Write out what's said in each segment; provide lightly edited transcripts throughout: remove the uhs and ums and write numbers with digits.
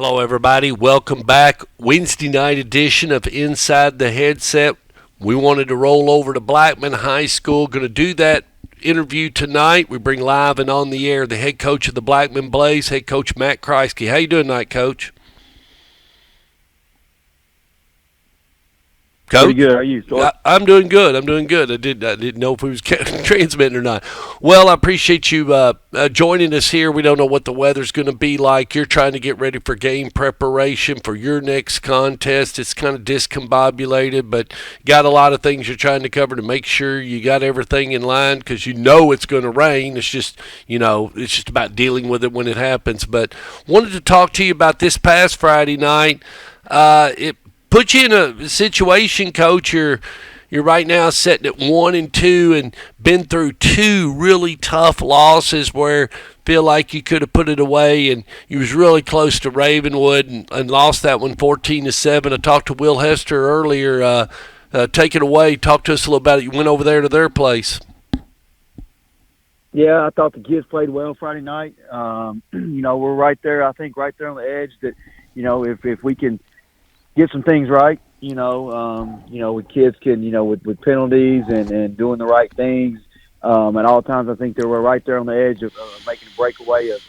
Hello, everybody. Welcome back. Wednesday night edition of Inside the Headset. We wanted to roll over to Blackman High School. Going to do that interview tonight. We bring live and on the air the head coach of the Blackman Blaze, head coach Matt Kriesky. How you doing tonight, Coach? Coach? Pretty good. How are you, Stuart? I'm doing good. I didn't know if we was transmitting or not. Well, I appreciate you joining us here. We don't know what the weather's going to be like. You're trying to get ready for game preparation for your next contest. It's kind of discombobulated, but got a lot of things you're trying to cover to make sure you got everything in line because you know it's going to rain. It's just it's just about dealing with it when it happens. But wanted to talk to you about this past Friday night. It put you in a situation, Coach. You're right now sitting at 1-2 and been through two really tough losses where feel like you could have put it away, and you was really close to Ravenwood and lost that one 14-7. I talked to Will Hester earlier. Take it away. Talk to us a little about it. You went over there to their place. Yeah, I thought the kids played well Friday night. We're right there. I think right there on the edge that if we can get some things right, with kids can, with penalties and doing the right things. At all times, I think they were right there on the edge of making a breakaway of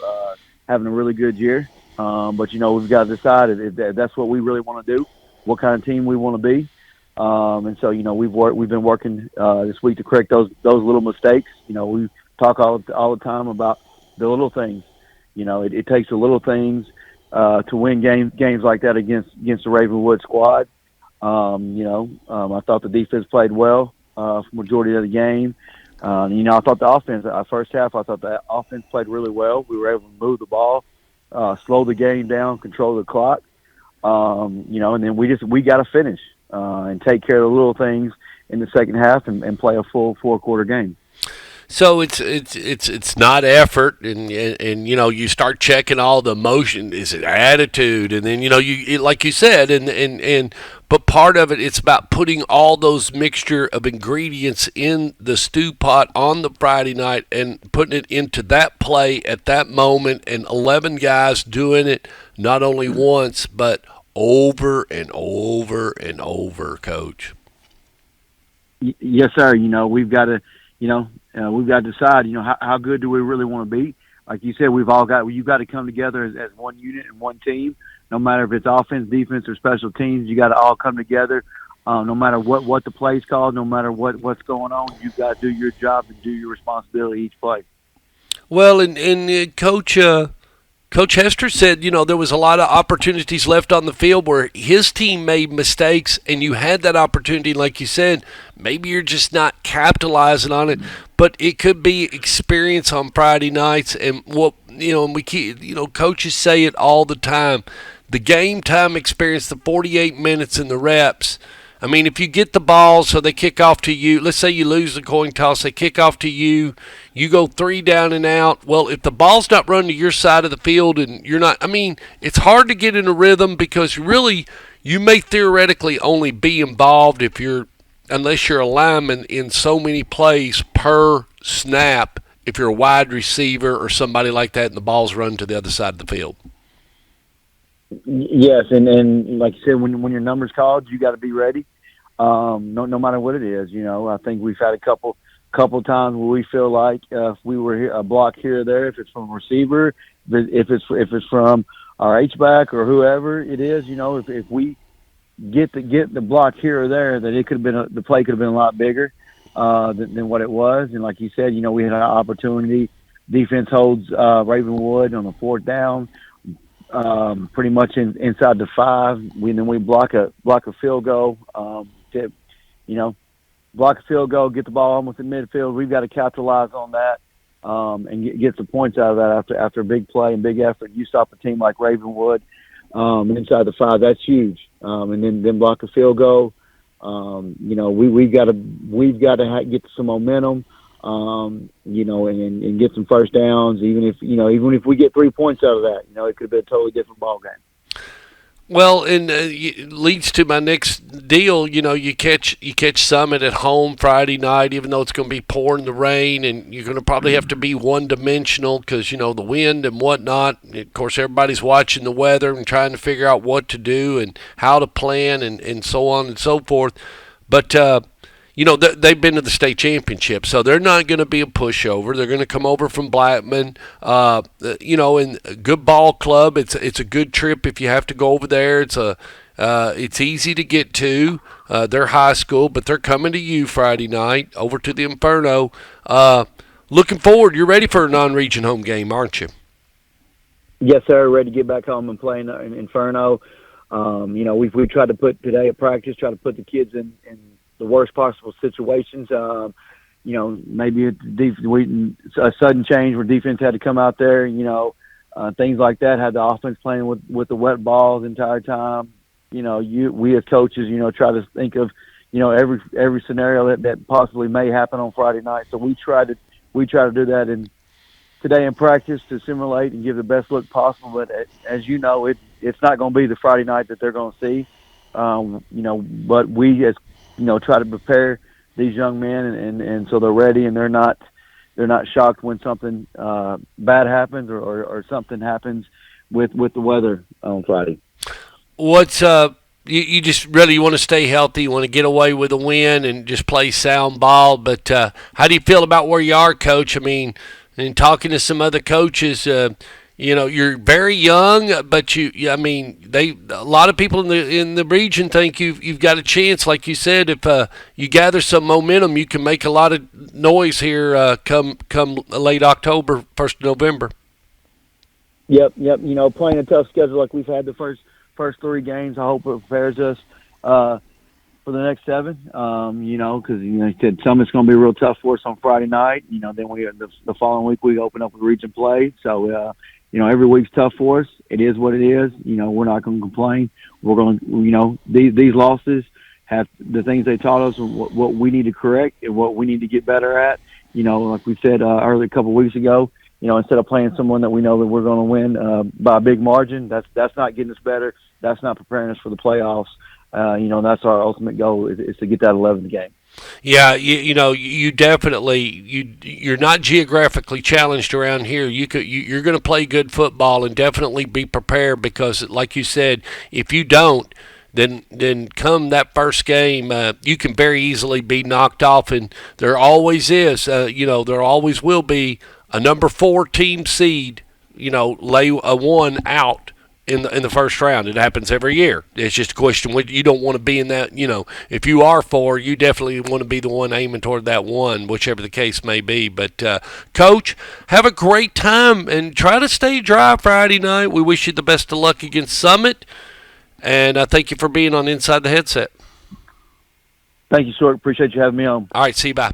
having a really good year. But we've got to decide if that's what we really want to do, what kind of team we want to be. And so, we've been working this week to correct those little mistakes. We talk all the time about the little things. It takes the little things to win games like that against the Ravenwood squad. I thought the defense played well for the majority of the game. I thought the offense, first half, I thought the offense played really well. We were able to move the ball, slow the game down, control the clock. And then we got to finish and take care of the little things in the second half and play a full four-quarter game. So it's not effort, and you start checking all the emotion. Is it attitude? And then you like you said, and but part of it's about putting all those mixture of ingredients in the stew pot on the Friday night and putting it into that play at that moment, and 11 guys doing it not only once but over and over and over, Coach. Yes, sir. We've got to. We've got to decide, how good do we really want to be? Like you said, you've got to come together as one unit and one team. No matter if it's offense, defense, or special teams, you got to all come together. No matter what the play's called, no matter what's going on, you've got to do your job and do your responsibility each play. Well, and Coach Hester said, there was a lot of opportunities left on the field where his team made mistakes, and you had that opportunity. Like you said, maybe you're just not capitalizing on it, but it could be experience on Friday nights. And and we keep, coaches say it all the time: the game time experience, the 48 minutes and the reps. I mean, if you get the ball, so they kick off to you. Let's say you lose the coin toss, they kick off to you. You go 3 down and out. Well, if the ball's not running to your side of the field and you're not, it's hard to get in a rhythm because really you may theoretically only be involved unless you're a lineman in so many plays per snap if you're a wide receiver or somebody like that and the ball's run to the other side of the field. Yes, and like you said, when your number's called, you got to be ready. No matter what it is, I think we've had a couple times where we feel like if we were a block here or there, if it's from a receiver, if it's from our H-back or whoever it is, if we get the block here or there, that it could have been the play could have been a lot bigger than what it was. And like you said, we had an opportunity. Defense holds Ravenwood on the 4th down. Pretty much inside the 5. Then we block a field goal. Block a field goal, get the ball almost in midfield. We've got to capitalize on that and get some points out of that after a big play and big effort. You stop a team like Ravenwood inside the 5. That's huge. And then block a field goal. We've got to get some momentum. And get some first downs. Even if we get 3 points out of that, it could have been a totally different ball game. Well, and it leads to my next deal. You catch Summit at home Friday night, even though it's going to be pouring the rain, and you're going to probably have to be one dimensional because the wind and whatnot. And of course, everybody's watching the weather and trying to figure out what to do and how to plan and so on and so forth. But they've been to the state championship, so they're not going to be a pushover. They're going to come over from Blackman, and a good ball club. It's a good trip if you have to go over there. It's easy to get to. They're high school, but they're coming to you Friday night over to the Inferno. Looking forward. You're ready for a non-region home game, aren't you? Yes, sir. Ready to get back home and play in Inferno. We tried to put today at practice, try to put the kids in the worst possible situations. Maybe a sudden change where defense had to come out there. Things like that. Had the offense playing with the wet ball the entire time. We as coaches, try to think of, every scenario that possibly may happen on Friday night. So we try to do that today in practice to simulate and give the best look possible. But as it's not going to be the Friday night that they're going to see. But we as try to prepare these young men, and so they're ready and they're not shocked when something bad happens or something happens with the weather on Friday. What's you just really want to stay healthy, you want to get away with a win and just play sound ball. But how do you feel about where you are, Coach? I mean, in talking to some other coaches, you're very young, but a lot of people in the region think you've got a chance. Like you said, if you gather some momentum, you can make a lot of noise here come late October, 1st of November. Yep. Playing a tough schedule like we've had the first 3 games, I hope it prepares us for the next 7. Because you said Summit's going to be real tough for us on Friday night. Then we the following week we open up with region play. So every week's tough for us. It is what it is. We're not going to complain. We're going to, these losses have the things they taught us, what we need to correct and what we need to get better at. Like we said earlier a couple of weeks ago, instead of playing someone that we know that we're going to win by a big margin, that's not getting us better. That's not preparing us for the playoffs. That's our ultimate goal is to get that 11th game. Yeah, you definitely you're not geographically challenged around here. You're going to play good football and definitely be prepared because, like you said, if you don't, then come that first game, you can very easily be knocked off. And there always is, there always will be a number 4 team seed, lay a 1 out in the first round. It happens every year. It's just a question. You don't want to be in that. If you are 4, you definitely want to be the one aiming toward that 1, whichever the case may be. But Coach, have a great time and try to stay dry Friday night. We wish you the best of luck against Summit, and I thank you for being on Inside the Headset. Thank you, Stuart. Appreciate you having me on. All right, see you. Bye.